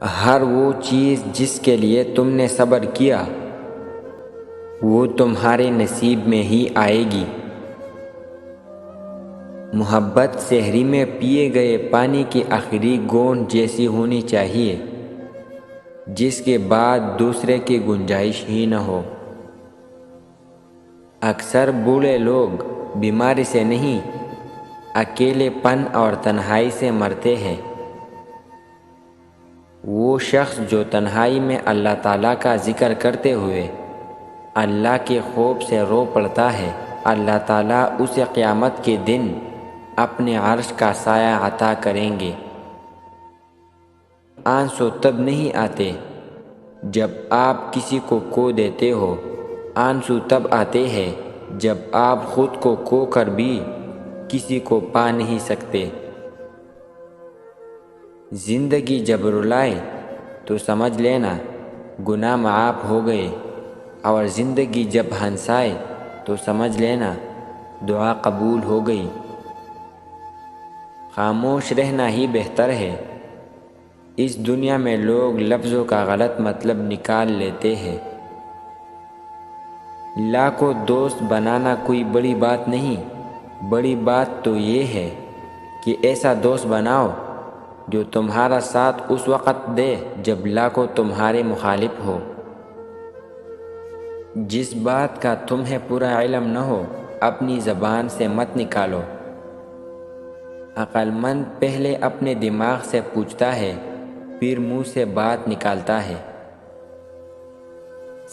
ہر وہ چیز جس کے لیے تم نے صبر کیا وہ تمہارے نصیب میں ہی آئے گی۔ محبت سحری میں پیے گئے پانی کی آخری گونج جیسی ہونی چاہیے جس کے بعد دوسرے کی گنجائش ہی نہ ہو۔ اکثر بوڑھے لوگ بیماری سے نہیں، اکیلے پن اور تنہائی سے مرتے ہیں۔ وہ شخص جو تنہائی میں اللہ تعالیٰ کا ذکر کرتے ہوئے اللہ کے خوف سے رو پڑتا ہے، اللہ تعالیٰ اسے قیامت کے دن اپنے عرش کا سایہ عطا کریں گے۔ آنسو تب نہیں آتے جب آپ کسی کو کھو دیتے ہو، آنسو تب آتے ہیں جب آپ خود کو کھو کر بھی کسی کو پا نہیں سکتے۔ زندگی جب رلائے تو سمجھ لینا گناہ معاف ہو گئے، اور زندگی جب ہنسائے تو سمجھ لینا دعا قبول ہو گئی۔ خاموش رہنا ہی بہتر ہے۔ اس دنیا میں لوگ لفظوں کا غلط مطلب نکال لیتے ہیں۔ لاکھوں دوست بنانا کوئی بڑی بات نہیں، بڑی بات تو یہ ہے کہ ایسا دوست بناؤ جو تمہارا ساتھ اس وقت دے جب لاکھوں تمہارے مخالف ہو۔ جس بات کا تمہیں پورا علم نہ ہو اپنی زبان سے مت نکالو۔ عقل مند پہلے اپنے دماغ سے پوچھتا ہے پھر منہ سے بات نکالتا ہے۔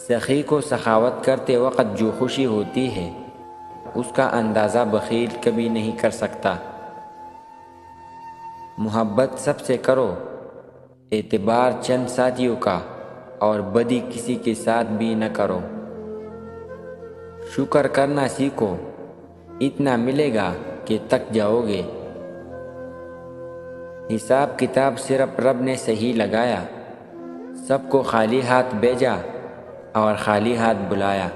سخی کو سخاوت کرتے وقت جو خوشی ہوتی ہے اس کا اندازہ بخیل کبھی نہیں کر سکتا۔ محبت سب سے کرو، اعتبار چند ساتھیوں کا اور بدی کسی کے ساتھ بھی نہ کرو۔ شکر کرنا سیکھو، اتنا ملے گا کہ تک جاؤ گے۔ حساب کتاب صرف رب نے صحیح لگایا، سب کو خالی ہاتھ بھیجا اور خالی ہاتھ بلایا۔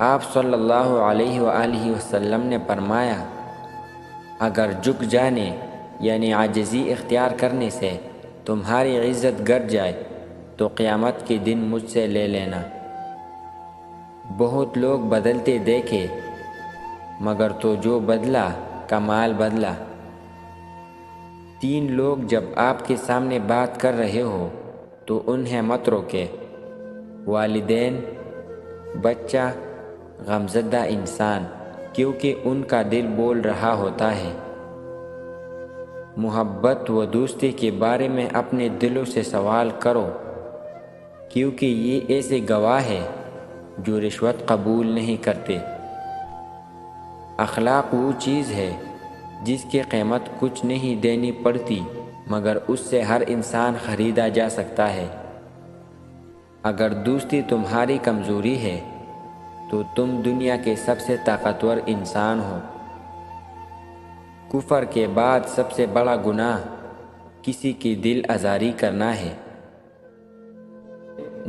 آپ صلی اللہ علیہ وآلہ وسلم نے فرمایا، اگر جھک جانے یعنی عاجزی اختیار کرنے سے تمہاری عزت گر جائے تو قیامت کے دن مجھ سے لے لینا۔ بہت لوگ بدلتے دیکھے مگر تو جو بدلا کمال بدلا۔ 3 لوگ جب آپ کے سامنے بات کر رہے ہو تو انہیں مت روکے، والدین، بچہ، غمزدہ انسان، کیونکہ ان کا دل بول رہا ہوتا ہے۔ محبت و دوستی کے بارے میں اپنے دلوں سے سوال کرو، کیونکہ یہ ایسے گواہ ہیں جو رشوت قبول نہیں کرتے۔ اخلاق وہ چیز ہے جس کی قیمت کچھ نہیں دینی پڑتی مگر اس سے ہر انسان خریدا جا سکتا ہے۔ اگر دوستی تمہاری کمزوری ہے تو تم دنیا کے سب سے طاقتور انسان ہو۔ کفر کے بعد سب سے بڑا گناہ کسی کی دل آزاری کرنا ہے۔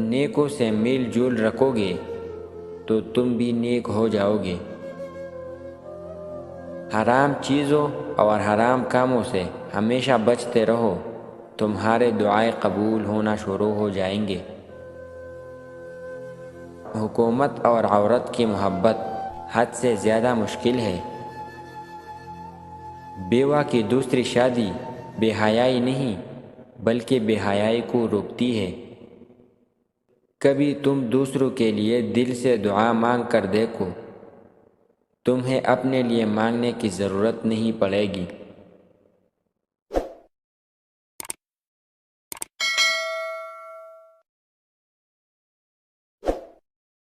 نیکوں سے میل جول رکھو گے تو تم بھی نیک ہو جاؤ گے۔ حرام چیزوں اور حرام کاموں سے ہمیشہ بچتے رہو، تمہارے دعائیں قبول ہونا شروع ہو جائیں گے۔ حکومت اور عورت کی محبت حد سے زیادہ مشکل ہے۔ بیوہ کی دوسری شادی بے حیائی نہیں بلکہ بے حیائی کو روکتی ہے۔ کبھی تم دوسروں کے لیے دل سے دعا مانگ کر دیکھو، تمہیں اپنے لیے مانگنے کی ضرورت نہیں پڑے گی۔